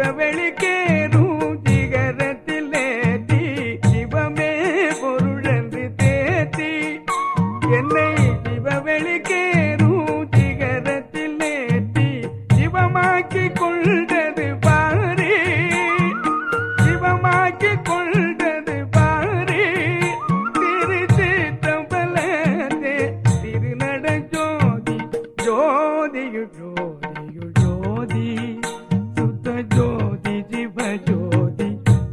சிவவெளிக்கேறும் சிகரத்தில் ஏற்றி சிவமே பொருளென்று தேற்றி என்னை சிவவெளிக்கேறும் சிகரத்தில் ஏற்றி சிவமாக்கி கொண்டது பாரி சிவமாக்கி கொண்டது பாரி திருச்சிற்றம்பலத்தே திருநட ஜோதி ஜோதியு ஜோதியு ஜோதி சுத்த ஜோதி சிவ ஜோதி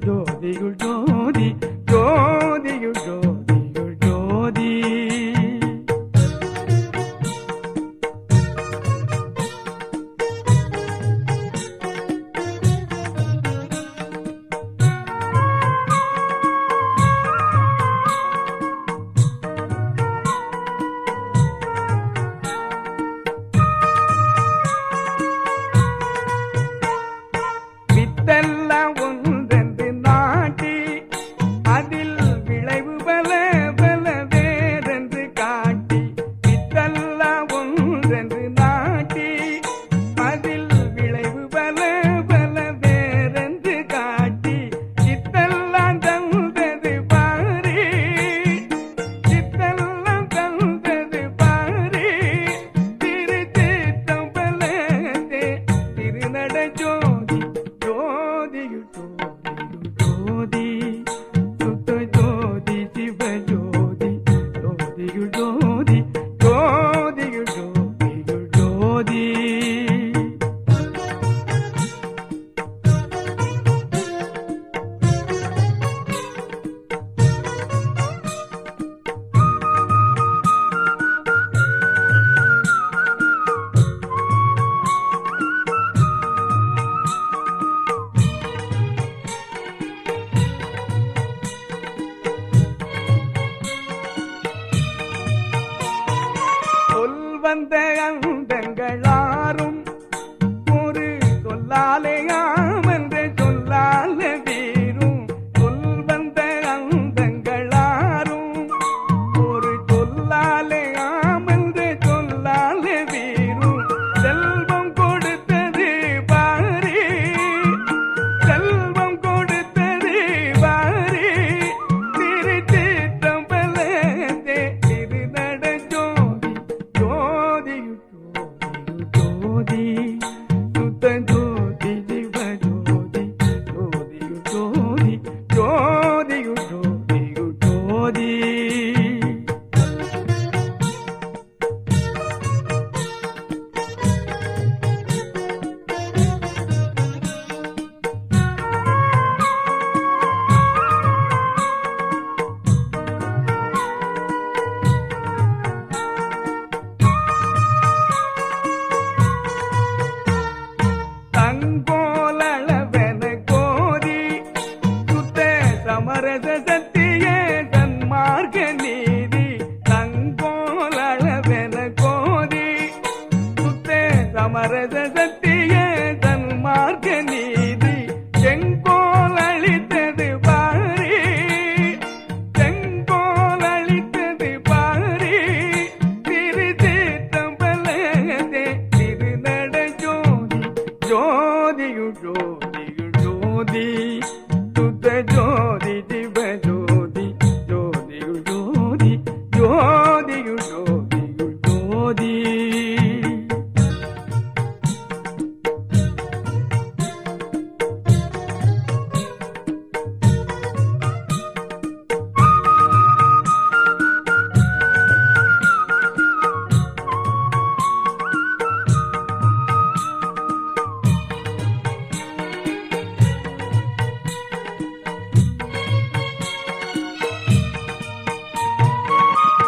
ஜோதியு ஜோதி ஜோதியு ஜோதியு ஜோதி. வித்தெல்லாம் ஒன்றென்று நாட்டி அதில் விளைவு பல பல வேறென்று காட்டி வித்தெல்லாம் ஒன்றென்று நாட்டி அதில் விளைவு பல பல வேறென்று காட்டி சித்தெல்லாம் தந்தது பாரி சித்தெல்லாம் தந்தது பாரி திருச்சிற்றம்பலத்தே திருநட ஜோதி ஜோதியு ஜோதியு ஜோதி சுத்த ஜோதி சிவ ஜோதி ஜோதியு ஜோதி ஜோதியு ஜோதியு ஜோதி. சொல் வந்த அந்தங்களாரும் ஒரு சொல்லாலே ஆமென்ற சொல்லால வீரும் சொல் வந்த அந்தங்களாரும் ஒரு சொல்லாலே ஆமென்ற சொல்லால வீரும் செல்வம் கொடுத்தது பாரி செல்வம் கொடுத்தது பாரி திருச்சிற்றம்பலத்தே திருநட ஜோதி ஜோதியு ஜோதியு ஜோதி சுத்த ஜோதி சிவ ஜோதி ஜோதியு ஜோதி ஜோதியு ஜோதியு ஜோதி. தங்கோலளவென கோதி சுத்த சமரச சத்தியே தன்மார்க்க நீதி தங்கோலளவென கோதி சுத்த சமரச சத்தியே தன்மார்க்க நீதி செங்கோல் அளித்தது பாரி செங்கோல் அளித்தது பாரி திருச்சிற்றம்பலத்தே திருநட ஜோதி ஜோதியு ஜோதியு ஜோதி சுத்த ஜோதி சிவ ஜோதி ஜோதியு ஜோதி ஜோதியு ஜோதியு ஜோதி.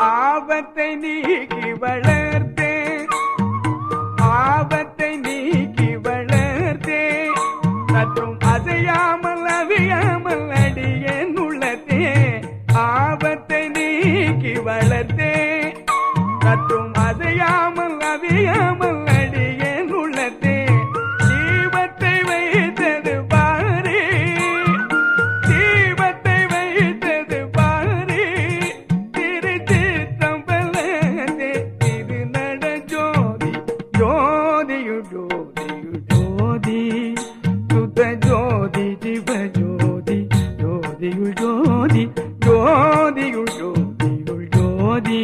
ஆபத்தை நீக்கி வளர்த்தே ஆபத்தை நீக்கி வளர்த்தே மற்றும் அசையாமல் அவியாமல் அடியேன் உள்ளத்தே ஆபத்தை நீக்கி வளர்த்தே மற்றும் அசையாமல் அவியாமல் அடியேன் உள்ளத்தே தீபத்தை வைத்தது பாரி தீபத்தை வைத்தது பாரி திருச்சிற்றம்பலத்தே திருநட ஜோதி ஜோதியு ஜோதியு ஜோதி சுத்த சுத்த ஜோதி சிவஜோதி ஜோதியுள் ஜோதி ஜோதியுள் ஜோதியுள் ஜோதி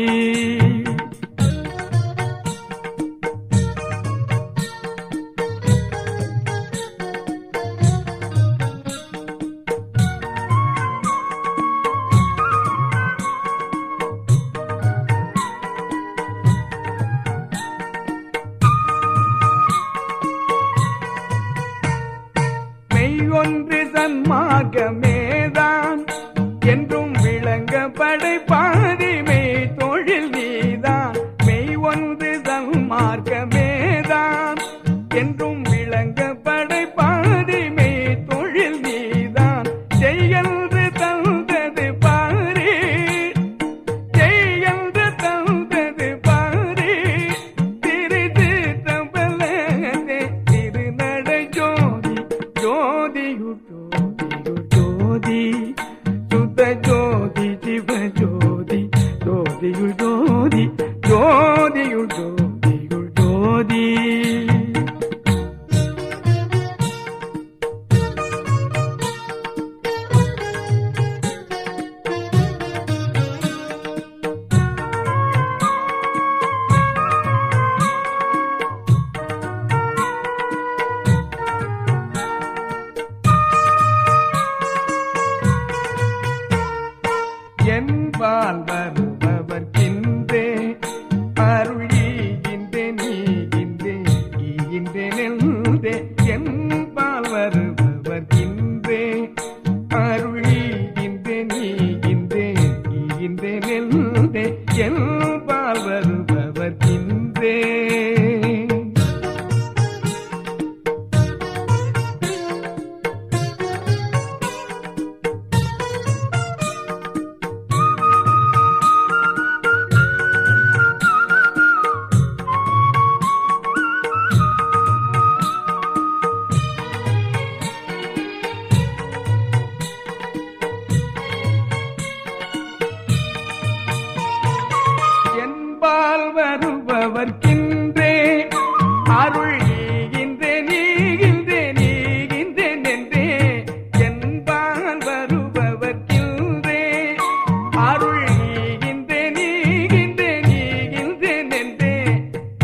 ஒன்று சன்மார்க்கமேதான் என்றும் விளங்க படைப்பாதி மெய் தொழில் நீதான் மெய் ஒன்று சன்மார்க்கமேதான் என்றும் விளங்க படைப்பாதி மெய் தொழில் நீதான் செய்யன்று தந்தது பாரு செய்யன்று தந்தது பாரு திரு தம்பலதே திருநடை ஜோதி ஜோதியுள் ஜோதியுள் ஜோதி சுத்த ஜோதி சிவஜோதி ஜோதியுள் ஜோதி ஜோதியுள் ஜோதியுள் ஜோதி என்பால் வருபவர்கின்றே அருளீகின்றே நீகின்றே ஈகின்றே நெல்தே என்பால் வருபவர்கின்றே அருளீகின்றே நீகின்றே ஈகின்றே நெல்தே என்பால் வருபவர்கின்றே என்பால் வருபவர்கின்றே அருள் ஈகின்றே நீகின்றே நீகின்றே நென்றே என்பால் வருபவர்கின்றே அருள் ஈகின்றே நீகின்றே நீகின்றே நென்றே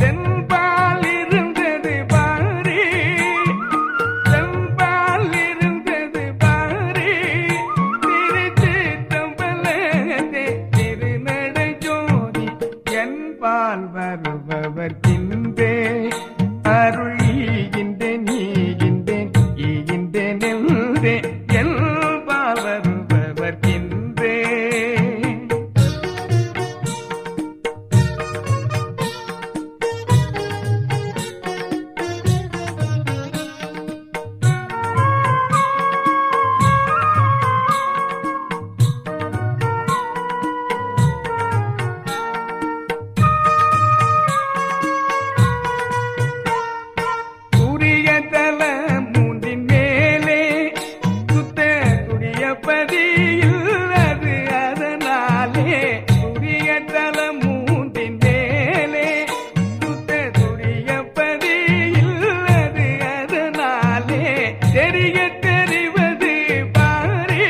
தென்பால் இருந்தது பாரு தென்பால் இருந்தது பாரு திருச்சிற்றம்பலத்தே திருநடை ஜோதி என்பால் வருபவர்கின்றே அருள் ஈகின்றே நீகின்றே ஈகின்றே நெல்தே என்பால் வருபவர்கின்றே சூரிய தல மூன்றின் மேலே சுத்த துடியப்பதியில் அது அதனாலே சூரிய தல மூன்றின் மேலே சுத்த துடியப்பதியில் அது அதனாலே தெரிய தெரிவது பாரு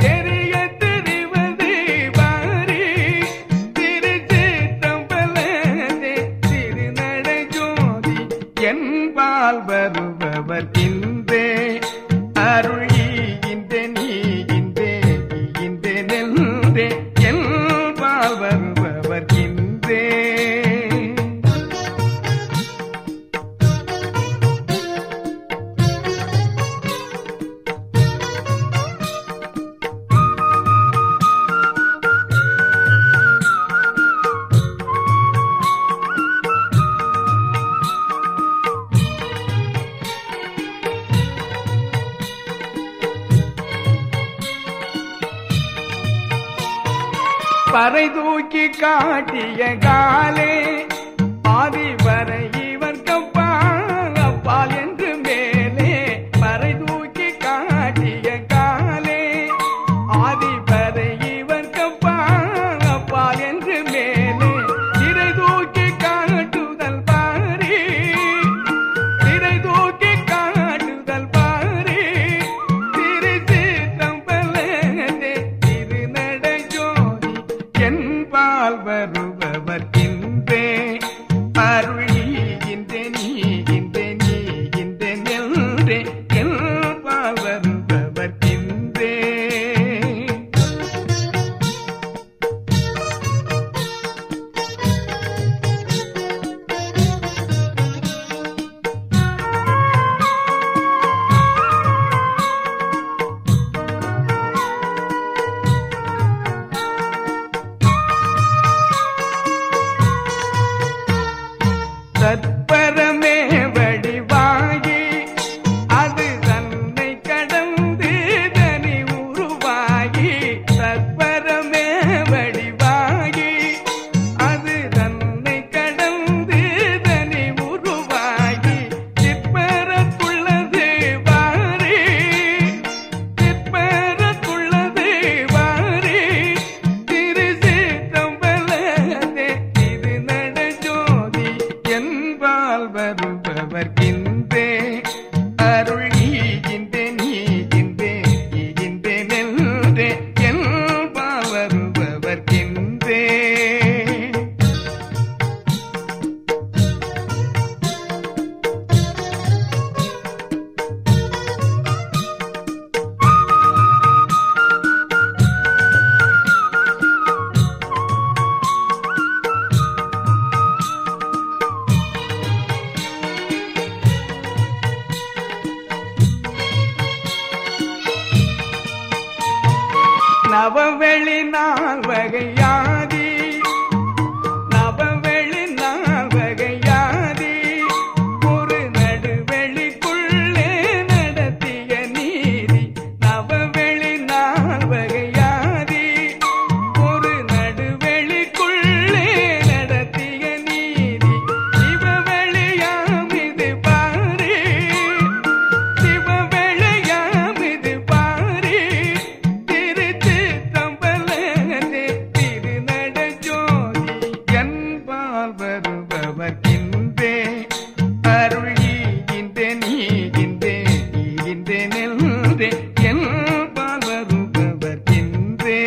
தெரிய தெரிவது பாரு திருச்சிற்றம்பலத்தே திருநடை ஜோதி என்பால் வருபவர்கின்றே அருள் ஈகின்றே நீகின்றே ஈகின்றே நெல்தே என்பால் வருபவர்கின்றே பறை தூக்கி காட்டிய காலே ஆதி வரை இவர் கப்பால் அப்பால் என்று மேலே பறை தூக்கி காட்டிய காலே ஆதி வரை இவர் கப்பால் அப்பால் என்று மேலே திரை தூக்கி காட்டுதல் பாரி திரை தூக்கி காட்டுதல் நவவெளி நால்வகையாதி நவவெளி நால்வகையாதி ஒரு நடுவெளிக்குள்ளே நடத்திய நீதி நவவெளி நால்வகையாதி ஒரு நடுவெளிக்குள்ளே நடத்திய நீதி சிவவெளியாமிது பாரு சிவவெளியாமிது பாரு திருச்சிற்றம்பலத்தே திருநட ஜோதி என்பால் வருபவர்க்கின்றே அருள் ஈகின்றே நீகின்றே ஈகின்றே நெல்றே என்பால் வருபவர்க்கின்றே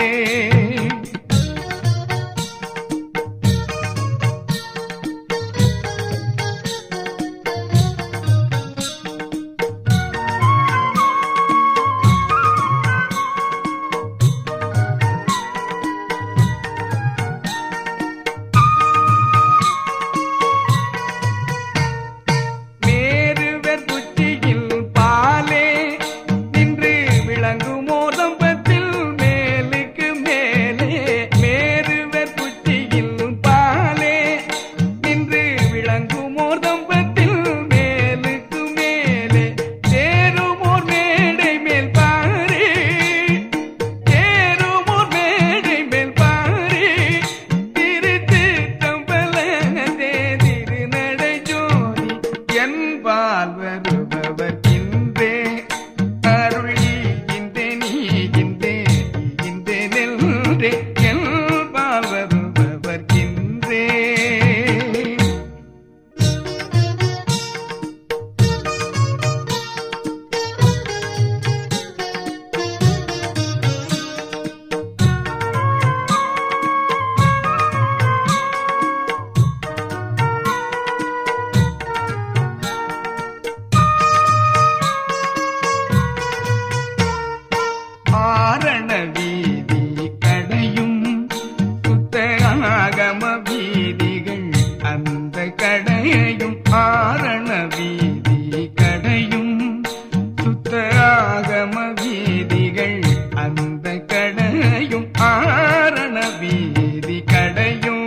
மேருவர் புத்தியில் பாலே நின்று விளங்கும் ஓதம்பத்தில் மேலுக்கு மேலே மேருவர் புத்தியில் பாலே நின்று விளங்கும் ஓதம்பத்தில் மேலுக்கு மேலே தேருமோர் மேடை மேல் பாரு தேருமோர் மேடை மேல் பாரு திருச்சிற்றம்பலத்தே திருநடை ஜோதி என்பால் வருபவர்க்கின்றே அருள் ஈகின்றே நீகின்றே ஈகின்றே நெல்றே என்பால் வருபவர்க்கின்றே ஆரண வீதி கடையும் சுத்த ஆகம வீதிகள் அந்த கடையையும் ஆரண வீதி கடையும் சுத்த ஆகம வீதிகள் அந்த கடையும் ஆரண வீதி கடையும்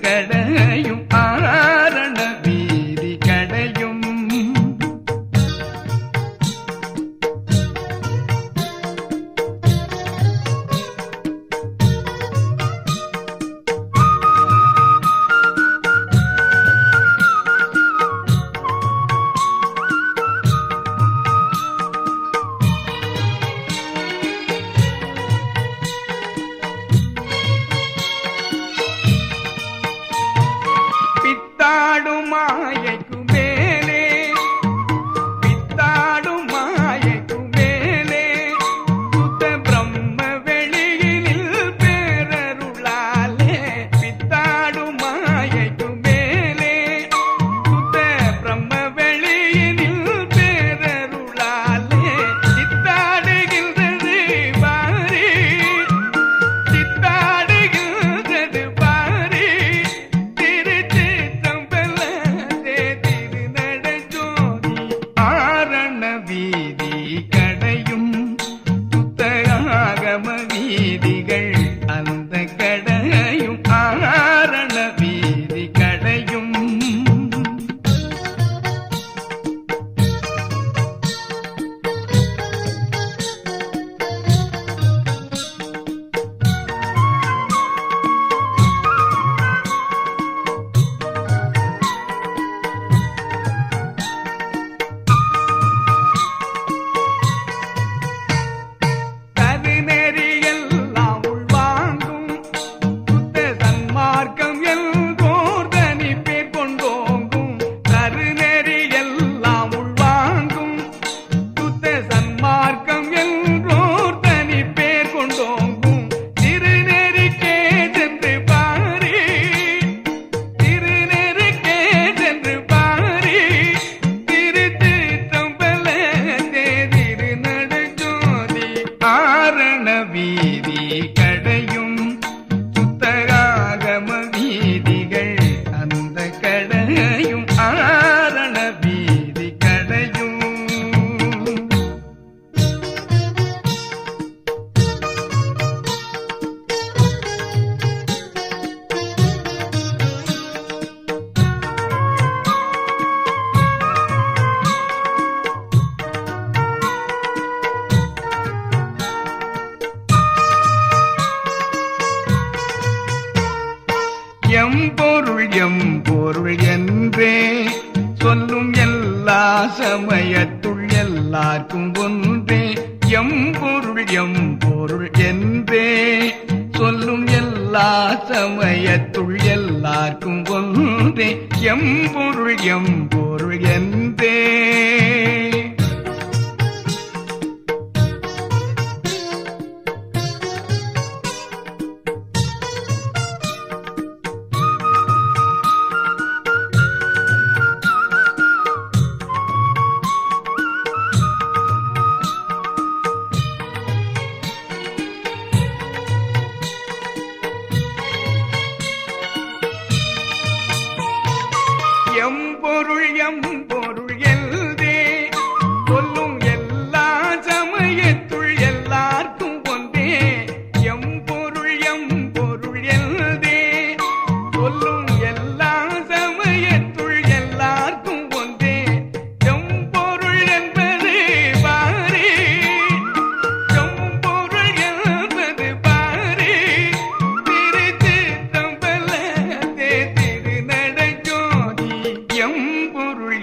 கடையும் ஆரண வீதி கடையும் பித்தாடும் மாயைக்கு மேலே பித்தாடும் மாயைக்கு மேலே சுத்த பிரம்ம வெளியினில் பேரருளாலே பித்தாடும் மாயைக்கு மேலே சுத்த பிரம்ம வெளியினில் பேரருளாலே சித்தாடுகின்றது பாரி சித்தாடுகின்றது பாரி வீதி கடையும் சுத்தராகம வீதிகள் அந்த கடையும் ஆரண வீதி கடையும் வீதி கடையும் சுத்தராகம வீதிகள் அந்த கடையும் ஆரண வீதி கடையும் எம்பொருள் என்றே சொல்லும் எல்லா சமயத்துள் எல்லாருக்கும் ஒன்றே எம்பொருள் என்றே சொல்லும் எல்லா சமயத்துள் எல்லாருக்கும் ஒன்றே எம்பொருள் என்றே எம்பொருள் எல்தே சொல்லும் எல்லா சமயத்துள் எல்லாருக்கும் ஒன்றே எம்பொருள் எல்தே சொல்லும் எல்லா சமயத்துள் எல்லாருக்கும் ஒன்றே எம்பொருள் என்பது பாரி எம்பொருள் என்பது பாரி திருச்சிற்றம்பலத்தே திருநடை எம்பொருள்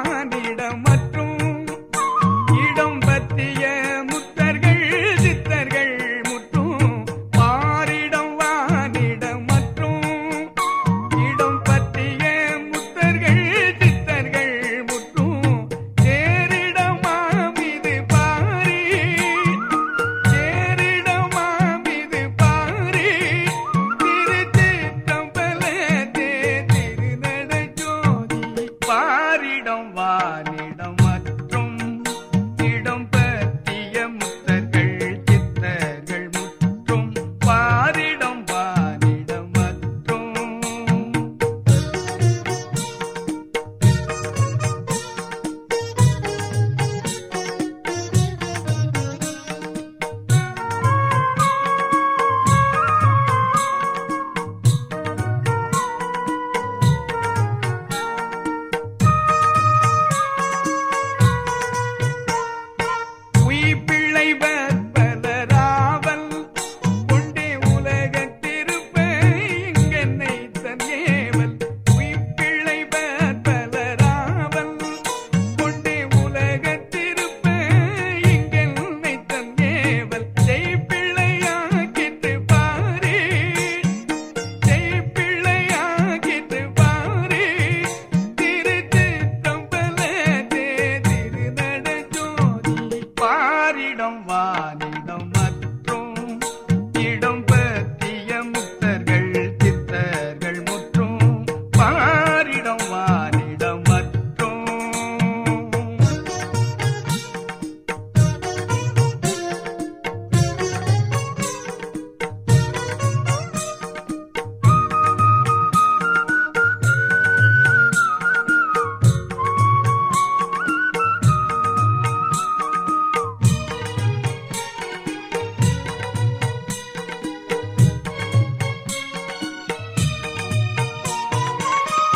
வானிடம் மற்றும் இடம் பற்றிய முத்தர்கள் சித்தர்கள் முற்றும் மாறிடம் வானிடம் மற்றும் இடம் பற்றிய முத்தர்கள் சித்தர்கள் முற்றும் சேரிடமாம் இது பாரி சேரிடமாம் இது பாரி திருச்சிற்றம்பலத்தே திருநடை ஜோதி பாரிடம் வானிடம் மற்றும் இடம் பற்றிய முத்தர்கள் சித்தர்கள் முற்றும் பாரிடம் வானிடம் மற்றும் உயிர்ப்பிள்ளை பற்பலராவல் கொண்டே உலகத்திருப்ப இங்கென்னை தன்னேவல் உயிர்ப்பிள்ளை பற்பலராவல் கொண்டே உலகத்திருப்ப இங்கென்னை தன்னேவல் செய்பிள்ளையாக்கிட்டு பாரே செய்பிள்ளையாக்கிட்டு பாரே திருச்சிற்றம்பலத்தே திருநடை ஜோதி பாரிடம் வானிடம் மற்றும் இடம் பற்றிய முத்தர்கள் சித்தர்கள் முற்றும் பாரிடம் வானிடம் மற்றும்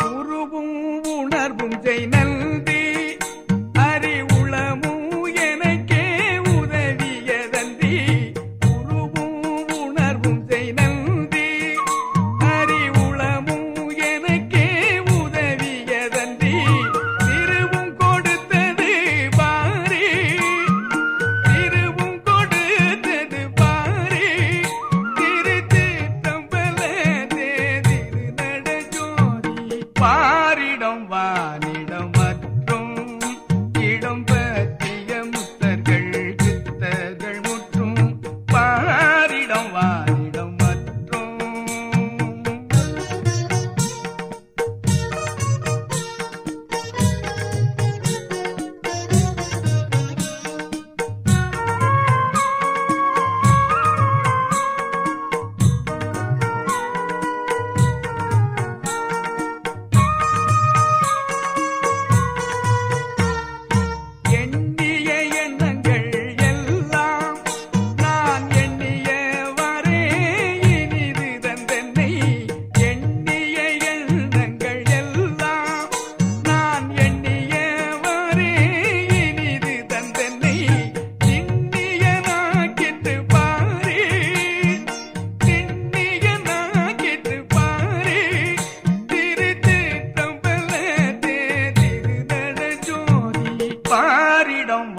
உருவும் உணர்வும் செய் நல்தி அறிவுளமும் எனக்கே உதவியதன்றி உருவும் உணர்வும் செய் நல்தி அறிவுளமும் எனக்கே உதவியதன்றி திருவும் கொடுத்தது பாரி திருவும் கொடுத்தது பாரி திருச்சிற்றம்பலத்தே திருநடை ஜோதி பாரிடம் வானிடம் மற்றும் இடம் பற்றிய முத்தர்கள் சித்தர்கள் முற்றும் பாரிடம் வானிடம் மற்றும் எண்ணிய எண்ணங்கள் எல்லாம் நான் எண்ணியவாறே இனிது தந்தென்னை எண்ணிய எண்ணங்கள் எல்லாம் நான் எண்ணியவாறே இனிது தந்தென்னை திண்ணியனாக்கிட்டு பாரே திண்ணியனாக்கிட்டு பாரே திருச்சிற்றம்பலத்தே திருநடை ஜோதி பாரிடம்